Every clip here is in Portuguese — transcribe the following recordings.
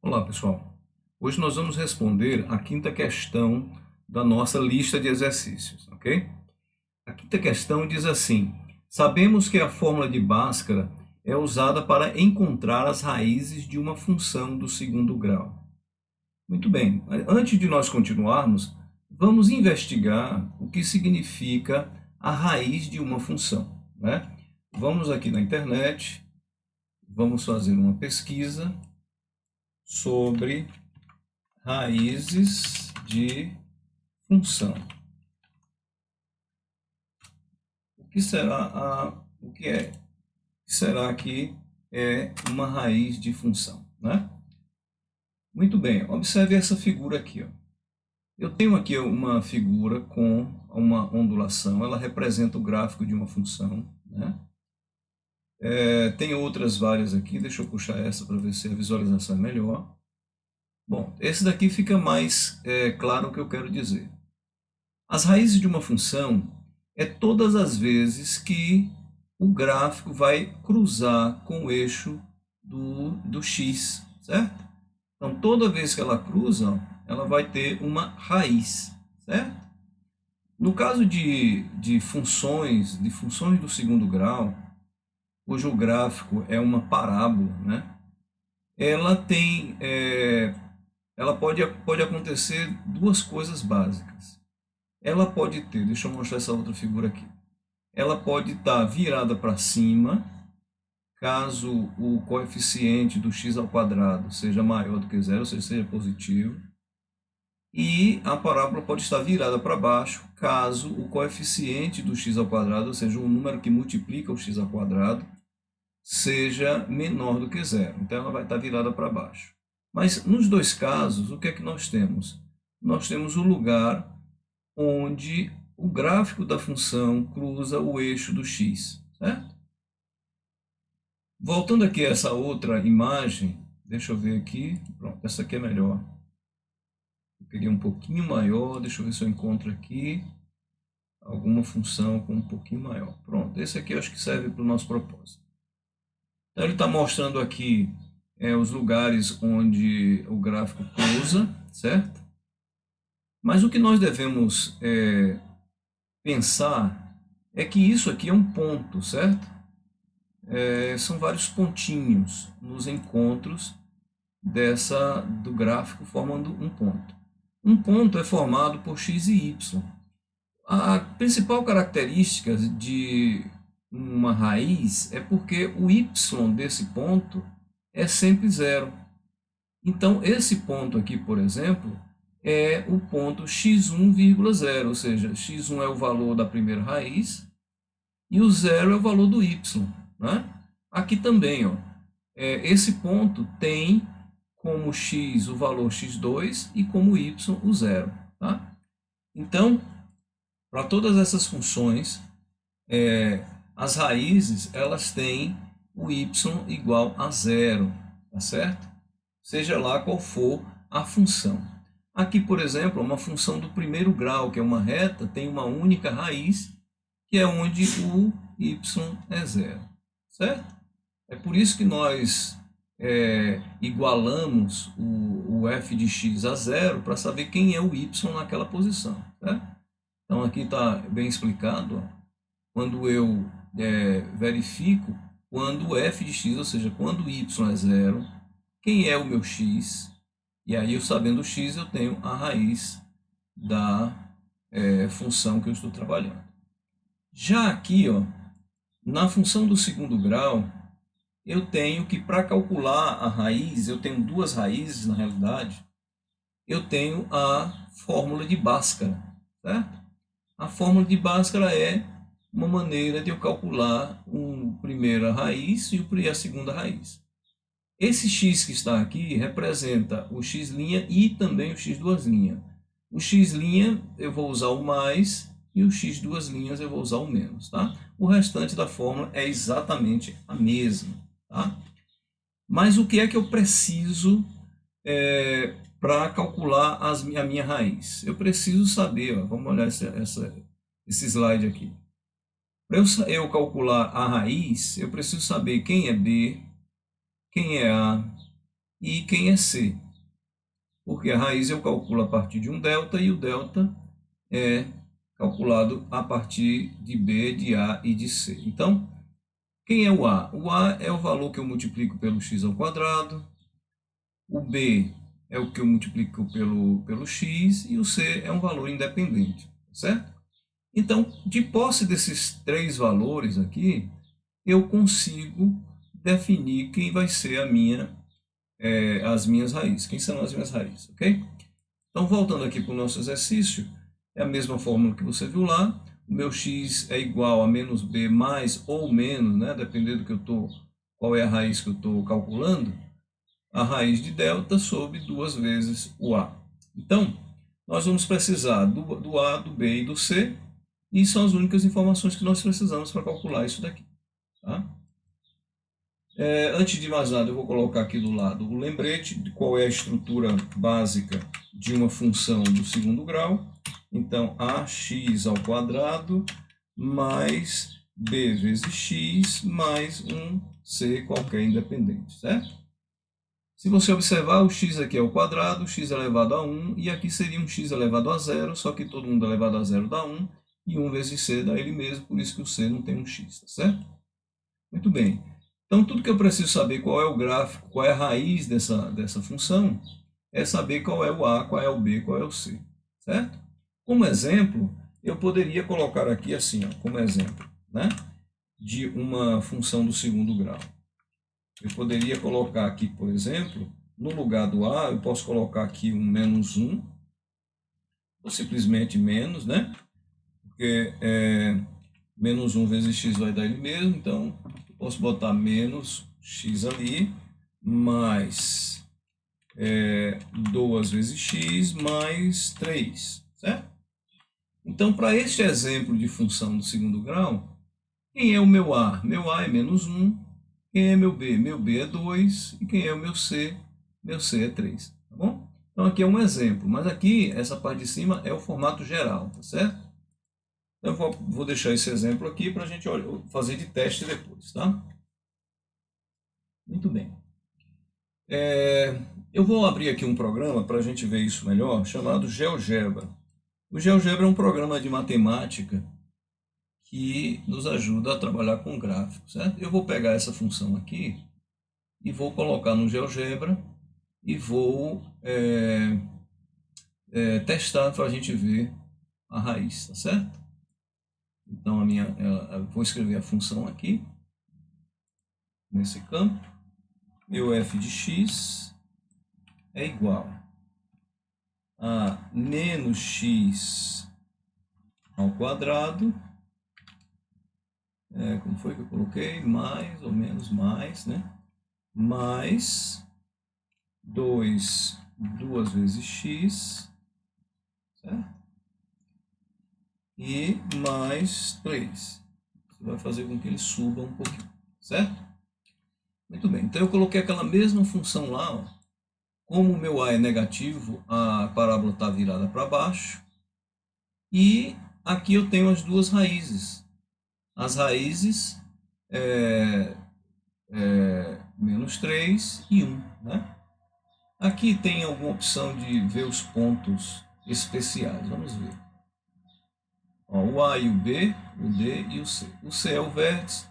Olá, pessoal. Hoje nós vamos responder a quinta questão da nossa lista de exercícios, ok? A quinta questão diz assim: sabemos que a fórmula de Bhaskara é usada para encontrar as raízes de uma função do segundo grau. Muito bem, antes de nós continuarmos, vamos investigar o que significa a raiz de uma função, né? Vamos aqui na internet, vamos fazer uma pesquisa sobre raízes de função. O que é? O que será que é uma raiz de função, né? Muito bem, observe essa figura aqui, ó. Eu tenho aqui uma figura com uma ondulação, ela representa o gráfico de uma função, né? Tem outras várias aqui, deixa eu puxar essa para ver se a visualização é melhor. Bom, esse daqui fica mais claro o que eu quero dizer. As raízes de uma função é todas as vezes que o gráfico vai cruzar com o eixo do x, certo? Então, toda vez que ela cruza, ela vai ter uma raiz, certo? No caso de funções do segundo grau, cujo gráfico é uma parábola, né? Ela tem, ela pode acontecer duas coisas básicas. Ela pode ter, deixa eu mostrar essa outra figura aqui. Ela pode estar virada para cima, caso o coeficiente do x ao quadrado seja maior do que zero, ou seja, seja positivo. E a parábola pode estar virada para baixo, caso o coeficiente do x ao quadrado, ou seja, um número que multiplica o x ao quadrado, seja menor do que zero. Então, ela vai estar virada para baixo. Mas, nos dois casos, o que é que nós temos? Nós temos o lugar onde o gráfico da função cruza o eixo do x, certo? Voltando aqui a essa outra imagem, deixa eu ver aqui, pronto, essa aqui é melhor. Eu queria um pouquinho maior, deixa eu ver se eu encontro aqui alguma função com um pouquinho maior. Pronto, esse aqui eu acho que serve para o nosso propósito. Então, ele está mostrando aqui os lugares onde o gráfico cruza, certo? Mas o que nós devemos pensar é que isso aqui é um ponto, certo? São vários pontinhos nos encontros do gráfico formando um ponto. Um ponto é formado por x e y. A principal característica de uma raiz é porque o y desse ponto é sempre zero. Então, esse ponto aqui, por exemplo, é o ponto x1,0, ou seja, x1 é o valor da primeira raiz e o zero é o valor do y, né? Aqui também, ó, esse ponto tem como x o valor x2 e como y o zero. Tá? Então, para todas essas funções, as raízes elas têm o y igual a zero, tá certo? Seja lá qual for a função. Aqui, por exemplo, uma função do primeiro grau, que é uma reta, tem uma única raiz, que é onde o y é zero, certo? É por isso que nós igualamos o f de x a zero para saber quem é o y naquela posição, certo? Então, aqui está bem explicado, ó, quando eu verifico quando o f de x, ou seja, quando o y é zero, quem é o meu x, e aí eu sabendo o x, eu tenho a raiz da função que eu estou trabalhando. Já aqui, ó, na função do segundo grau, eu tenho que, para calcular a raiz, eu tenho duas raízes na realidade, eu tenho a fórmula de Bhaskara, certo? A fórmula de Bhaskara é uma maneira de eu calcular a primeira raiz e a segunda raiz. Esse x que está aqui representa o x' e também o x duas linhas. O x' eu vou usar o mais e o x duas linhas eu vou usar o menos. Tá? O restante da fórmula é exatamente a mesma. Tá? Mas o que é que eu preciso para calcular a minha raiz? Eu preciso saber, ó, vamos olhar esse slide aqui. Para eu calcular a raiz, eu preciso saber quem é b, quem é a, e quem é C. Porque a raiz eu calculo a partir de um delta e o delta é calculado a partir de B, de A e de C. Então, quem é o A? O A é o valor que eu multiplico pelo x ao quadrado, o B é o que eu multiplico pelo x e o C é um valor independente, certo? Então, de posse desses três valores aqui, eu consigo definir quem vai ser as minhas raízes, quem serão as minhas raízes, ok? Então, voltando aqui para o nosso exercício, é a mesma fórmula que você viu lá. O meu x é igual a menos b mais ou menos, né? Dependendo qual é a raiz que eu estou calculando, a raiz de delta sobre 2 vezes o a. Então, nós vamos precisar do a, do b e do c, e são as únicas informações que nós precisamos para calcular isso daqui. Tá? Antes de mais nada, eu vou colocar aqui do lado o lembrete de qual é a estrutura básica de uma função do segundo grau. Então, ax ao quadrado mais b vezes x mais um c qualquer independente, certo? Se você observar, o x aqui é o quadrado, x elevado a 1, e aqui seria um x elevado a 0, só que todo mundo elevado a 0 dá 1, e 1 vezes c dá ele mesmo, por isso que o c não tem um x, tá certo? Muito bem. Então, tudo que eu preciso saber qual é o gráfico, qual é a raiz dessa função, é saber qual é o a, qual é o b, qual é o c, certo? Como exemplo, eu poderia colocar aqui assim, ó, como exemplo, né, de uma função do segundo grau. Eu poderia colocar aqui, por exemplo, no lugar do a, eu posso colocar aqui um menos 1, ou simplesmente menos, né? Porque menos 1 vezes x vai dar ele mesmo, então eu posso botar menos x ali, mais 2 vezes x, mais 3, certo? Então, para este exemplo de função do segundo grau, quem é o meu a? Meu a é menos 1. Quem é meu b? Meu b é 2. E quem é o meu c? Meu c é 3. Tá bom? Então, aqui é um exemplo. Mas aqui, essa parte de cima é o formato geral, tá certo? Então, eu vou deixar esse exemplo aqui para a gente fazer de teste depois, tá? Muito bem. Eu vou abrir aqui um programa para a gente ver isso melhor, chamado GeoGebra. O GeoGebra é um programa de matemática que nos ajuda a trabalhar com gráficos, certo? Eu vou pegar essa função aqui e vou colocar no GeoGebra e vou testar para a gente ver a raiz, tá certo? Então, eu vou escrever a função aqui, nesse campo. Meu f de x é igual a menos x ao quadrado, como foi que eu coloquei? Mais ou menos mais, né? Mais 2 vezes x, certo? E mais 3. Isso vai fazer com que ele suba um pouquinho, certo? Muito bem, então eu coloquei aquela mesma função lá, ó. Como o meu a é negativo, a parábola está virada para baixo. E aqui eu tenho as duas raízes. As raízes menos 3 e 1, né? Aqui tem alguma opção de ver os pontos especiais. Vamos ver. Ó, o A e o B, o D e o C. O C é o vértice.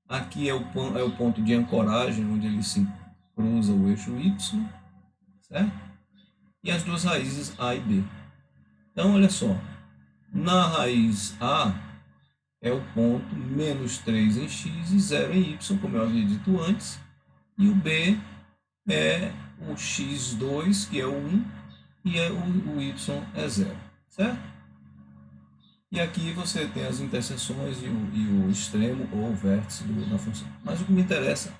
Aqui é o ponto de ancoragem, onde ele se cruza o eixo Y, certo? E as duas raízes A e B. Então, olha só. Na raiz A é o ponto menos 3 em x e 0 em y, como eu havia dito antes. E o B é o x2, que é o 1, e o y é 0, certo? E aqui você tem as interseções e o extremo ou o vértice da função. Mas o que me interessa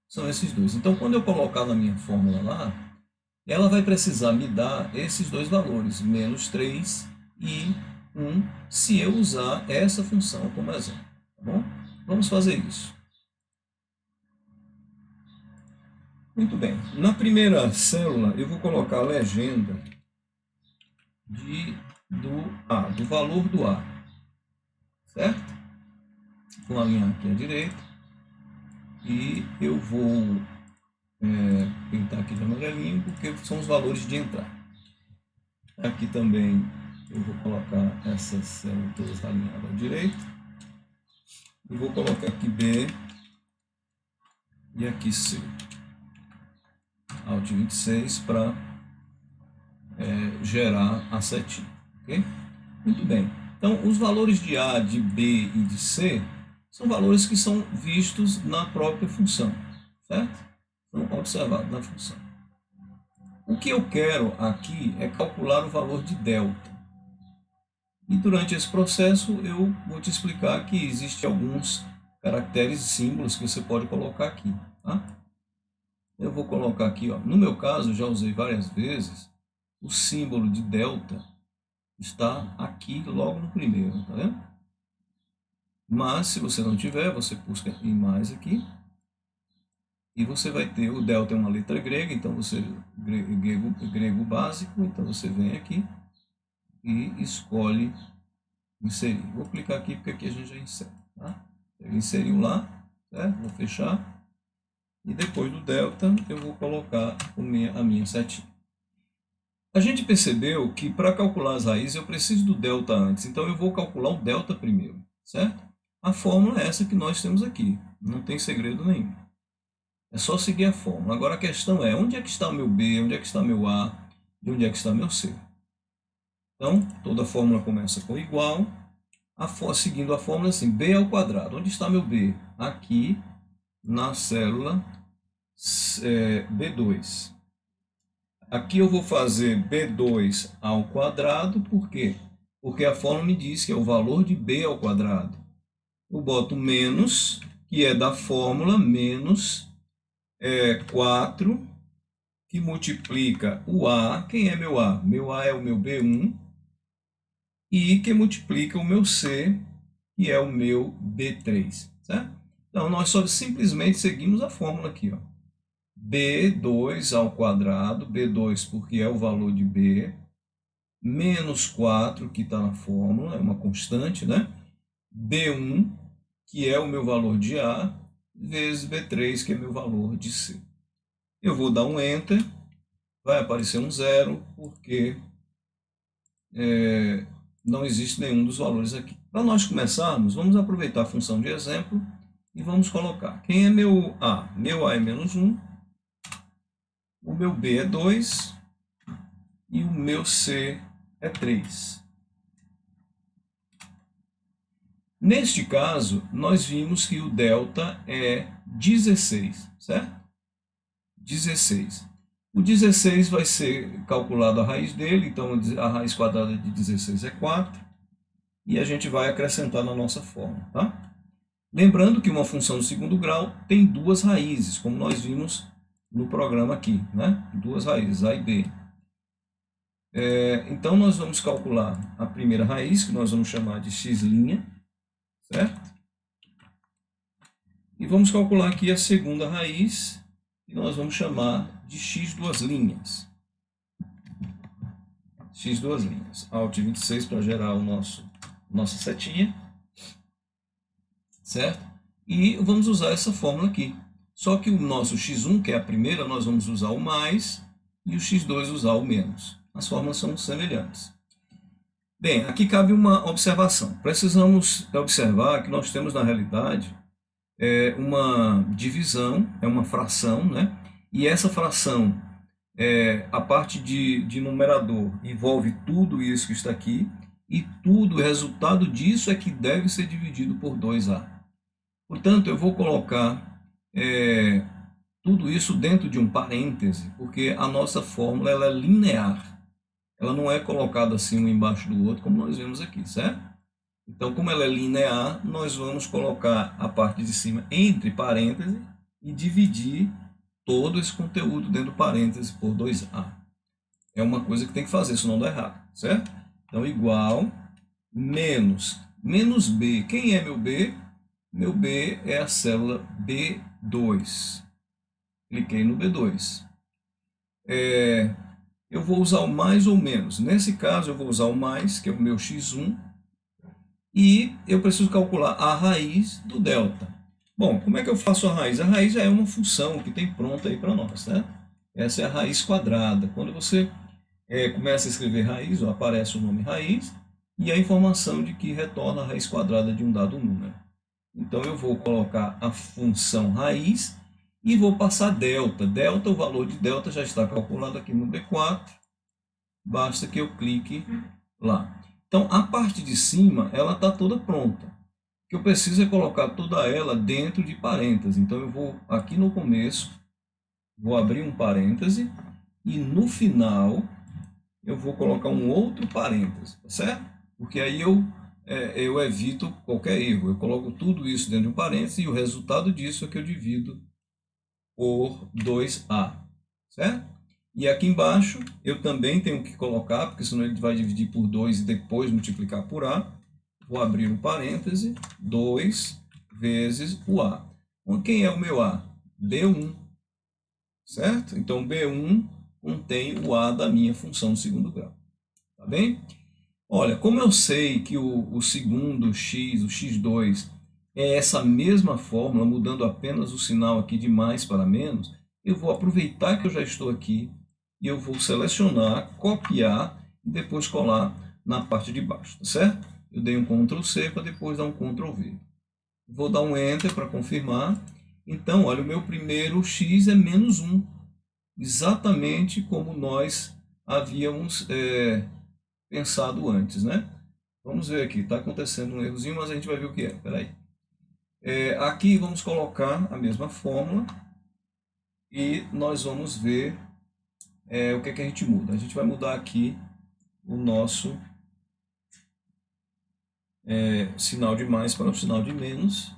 são esses dois. Então, quando eu colocar na minha fórmula lá, ela vai precisar me dar esses dois valores, menos 3 e 1, se eu usar essa função como exemplo. Tá bom? Vamos fazer isso. Muito bem. Na primeira célula, eu vou colocar a legenda do valor do A. Certo? Vou alinhar aqui à direita. E eu vou pintar aqui de amarelinho, porque são os valores de entrada. Aqui também eu vou colocar essas células todas alinhadas à direita. E vou colocar aqui B e aqui C. Alt 26 para gerar a setinha. Ok? Muito bem. Então, os valores de A, de B e de C são valores que são vistos na própria função, certo? São observados na função. O que eu quero aqui é calcular o valor de delta. E durante esse processo eu vou te explicar que existem alguns caracteres e símbolos que você pode colocar aqui. Tá? Eu vou colocar aqui, ó, no meu caso, eu já usei várias vezes, o símbolo de delta está aqui logo no primeiro, tá vendo? Mas se você não tiver, você busca em mais aqui. E você vai ter, o delta é uma letra grega, então você, grego básico, então você vem aqui e escolhe inserir. Vou clicar aqui porque aqui a gente já insere. Tá? Ele inseriu lá, certo? Vou fechar. E depois do delta eu vou colocar a minha setinha. A gente percebeu que para calcular as raízes eu preciso do delta antes, então eu vou calcular o delta primeiro, certo? A fórmula é essa que nós temos aqui, não tem segredo nenhum. É só seguir a fórmula. Agora a questão é, onde é que está o meu B, onde é que está meu A e onde é que está meu C? Então, toda fórmula começa com igual, seguindo a fórmula assim, B ao quadrado. Onde está meu B? Aqui na célula B2. Aqui eu vou fazer B2 ao quadrado, por quê? Porque a fórmula me diz que é o valor de B ao quadrado. Eu boto menos, que é da fórmula, menos 4, que multiplica o A. Quem é meu A? Meu A é o meu B1. E que multiplica o meu C, que é o meu B3. Certo? Então, nós só simplesmente seguimos a fórmula aqui, ó. B2 ao quadrado, B2 porque é o valor de B, menos 4, que está na fórmula, é uma constante, né? B1, que é o meu valor de A, vezes B3, que é meu valor de C. Eu vou dar um Enter, vai aparecer um zero, porque não existe nenhum dos valores aqui. Para nós começarmos, vamos aproveitar a função de exemplo e vamos colocar. Quem é meu A? Meu A é menos 1, o meu B é 2 e o meu C é 3. Neste caso, nós vimos que o delta é 16, certo? 16. O 16 vai ser calculado a raiz dele, então a raiz quadrada de 16 é 4, e a gente vai acrescentar na nossa fórmula, tá? Lembrando que uma função do segundo grau tem duas raízes, como nós vimos no programa aqui, né? Duas raízes, A e B. Então, nós vamos calcular a primeira raiz, que nós vamos chamar de x', certo? E vamos calcular aqui a segunda raiz, que nós vamos chamar de x duas linhas. X duas linhas. Alt 26 para gerar nossa setinha, certo? E vamos usar essa fórmula aqui. Só que o nosso x1, que é a primeira, nós vamos usar o mais, e o x2 usar o menos. As fórmulas são semelhantes. Bem, aqui cabe uma observação. Precisamos observar que nós temos, na realidade, uma divisão, é uma fração, né? E essa fração, a parte de numerador, envolve tudo isso que está aqui, e tudo, o resultado disso é que deve ser dividido por 2A. Portanto, eu vou colocar tudo isso dentro de um parêntese, porque a nossa fórmula ela é linear. Ela não é colocada assim um embaixo do outro, como nós vemos aqui, certo? Então, como ela é linear, nós vamos colocar a parte de cima entre parênteses e dividir todo esse conteúdo dentro do parêntese por 2A. É uma coisa que tem que fazer, senão dá errado, certo? Então, igual, menos B. Quem é meu B? Meu B é a célula B2. Cliquei no B2. Eu vou usar o mais ou menos. Nesse caso, eu vou usar o mais, que é o meu x1, e eu preciso calcular a raiz do delta. Bom, como é que eu faço a raiz? A raiz já é uma função que tem pronta aí para nós, né? Essa é a raiz quadrada. Quando você começa a escrever raiz, ó, aparece o nome raiz e a informação de que retorna a raiz quadrada de um dado número. Então eu vou colocar a função raiz e vou passar delta. Delta, o valor de delta já está calculado aqui no B4. Basta que eu clique lá. Então a parte de cima ela está toda pronta. O que eu preciso é colocar toda ela dentro de parênteses. Então eu vou aqui no começo, vou abrir um parêntese e no final eu vou colocar um outro parêntese, tá certo? Porque aí eu evito qualquer erro. Eu coloco tudo isso dentro de um parêntese e o resultado disso é que eu divido por 2A, certo? E aqui embaixo eu também tenho que colocar, porque senão ele vai dividir por 2 e depois multiplicar por A. Vou abrir um parêntese, 2 vezes o A. Quem é o meu A? B1, certo? Então B1 contém o A da minha função de segundo grau. Tá bem? Olha, como eu sei que o segundo x, o x2, é essa mesma fórmula, mudando apenas o sinal aqui de mais para menos, eu vou aproveitar que eu já estou aqui e eu vou selecionar, copiar e depois colar na parte de baixo, tá certo? Eu dei um Ctrl C para depois dar um Ctrl V. Vou dar um Enter para confirmar. Então, olha, o meu primeiro x é menos 1, exatamente como nós havíamos pensado antes, né? Vamos ver aqui, está acontecendo um errozinho, mas a gente vai ver o que é. Espera aí. Aqui vamos colocar a mesma fórmula e nós vamos ver o que é que a gente muda. A gente vai mudar aqui o nosso sinal de mais para o sinal de menos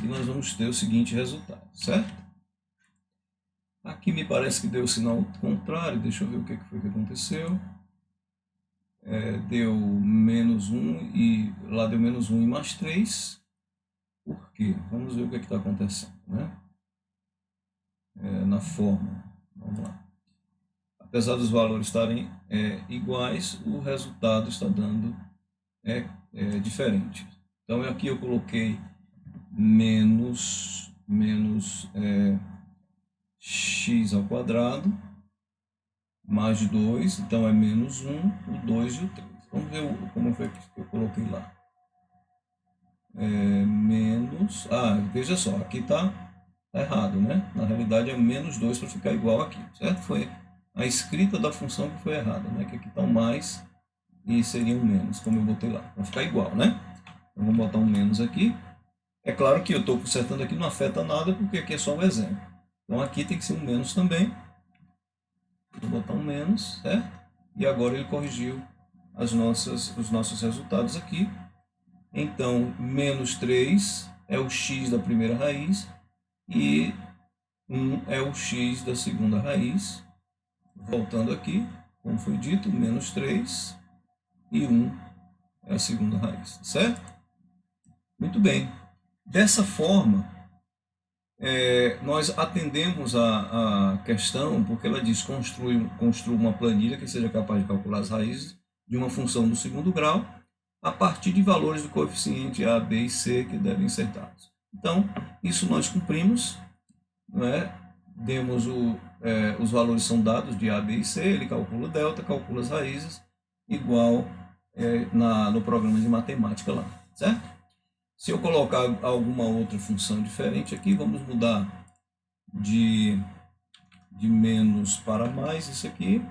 e nós vamos ter o seguinte resultado, certo? Aqui me parece que deu o sinal contrário, deixa eu ver o que foi que aconteceu. Deu menos 1 e lá deu menos 1 e mais 3. Por quê? Vamos ver o que está acontecendo, né? Na fórmula. Vamos lá. Apesar dos valores estarem iguais, o resultado está dando diferente. Então aqui eu coloquei menos x ao quadrado mais 2, então é menos 1, o 2 e o 3. Vamos ver como foi que eu coloquei lá. Menos... veja só, aqui está errado, né? Na realidade é menos 2 para ficar igual aqui, certo? Foi a escrita da função que foi errada, né? Que aqui está um mais e seria um menos, como eu botei lá. Vai ficar igual, né? Então vamos botar um menos aqui. É claro que eu estou consertando aqui, não afeta nada, porque aqui é só um exemplo. Então aqui tem que ser um menos também. Vou botar um menos, certo? E agora ele corrigiu os nossos resultados aqui. Então, menos 3 é o x da primeira raiz e 1 é o x da segunda raiz. Voltando aqui, como foi dito, menos 3 e 1 é a segunda raiz, certo? Muito bem. Dessa forma, nós atendemos a questão, porque ela diz construa uma planilha que seja capaz de calcular as raízes de uma função do segundo grau a partir de valores do coeficiente A, B e C que devem ser dados. Então, isso nós cumprimos, né? Demos os valores são dados de A, B e C, ele calcula o delta, calcula as raízes, igual no programa de matemática lá, certo? Se eu colocar alguma outra função diferente aqui, vamos mudar de menos para mais isso aqui.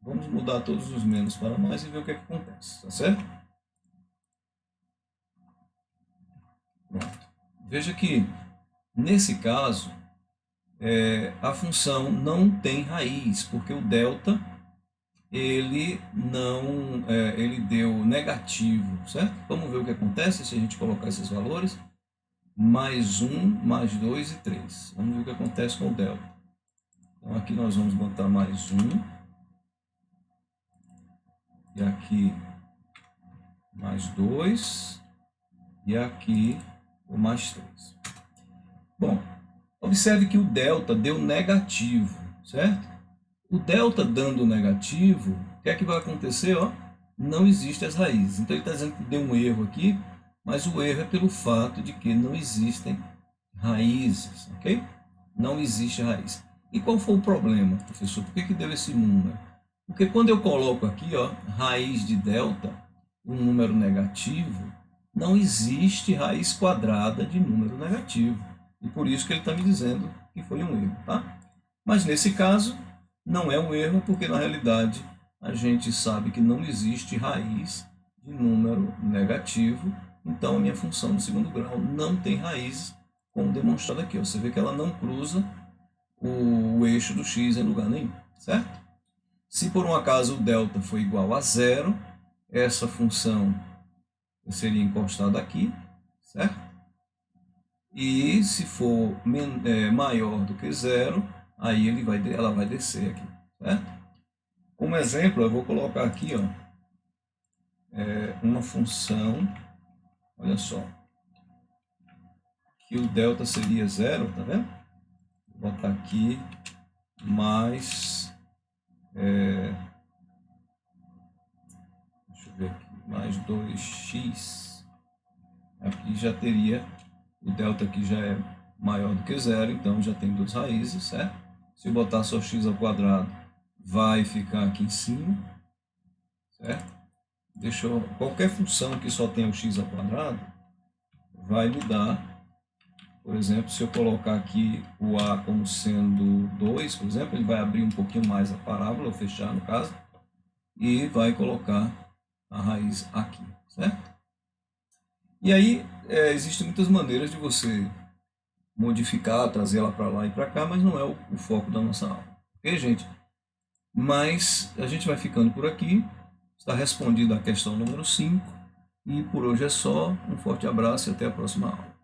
Vamos mudar todos os menos para mais e ver o que acontece, tá certo? Pronto. Veja que, nesse caso, a função não tem raiz, porque o delta ele deu negativo, certo? Vamos ver o que acontece se a gente colocar esses valores. Mais 1, mais 2 e 3. Vamos ver o que acontece com o delta. Então aqui nós vamos botar mais 1. E aqui mais 2. E aqui o mais 3. Bom, observe que o delta deu negativo, certo? O delta dando negativo, o que é que vai acontecer? Ó? Não existem as raízes. Então ele está dizendo que deu um erro aqui, mas o erro é pelo fato de que não existem raízes, ok? Não existe raiz. E qual foi o problema, professor? Por que deu esse número? Porque quando eu coloco aqui, ó, raiz de delta, um número negativo, não existe raiz quadrada de número negativo. E por isso que ele está me dizendo que foi um erro, tá? Mas nesse caso, não é um erro, porque na realidade a gente sabe que não existe raiz de número negativo. Então a minha função de segundo grau não tem raiz, como demonstrado aqui. Você vê que ela não cruza o eixo do x em lugar nenhum, certo? Se por um acaso o delta for igual a zero, essa função seria encostada aqui, certo? E se for maior do que zero, aí ela vai descer aqui, certo? Como exemplo, eu vou colocar aqui, ó, uma função, olha só, que o delta seria zero, tá vendo? Vou botar aqui mais, deixa eu ver aqui, mais 2x. Aqui já teria, o delta aqui já é maior do que zero, então já tem duas raízes, certo? Se eu botar só x ao quadrado, vai ficar aqui em cima, certo? Qualquer função que só tenha o x ao quadrado, vai me dar, por exemplo, se eu colocar aqui o a como sendo 2, por exemplo, ele vai abrir um pouquinho mais a parábola, ou fechar no caso, e vai colocar a raiz aqui, certo? E aí, existem muitas maneiras de você modificar, trazer ela para lá e para cá, mas não é o foco da nossa aula. Ok, gente? Mas a gente vai ficando por aqui. Está respondida a questão número 5. E por hoje é só. Um forte abraço e até a próxima aula.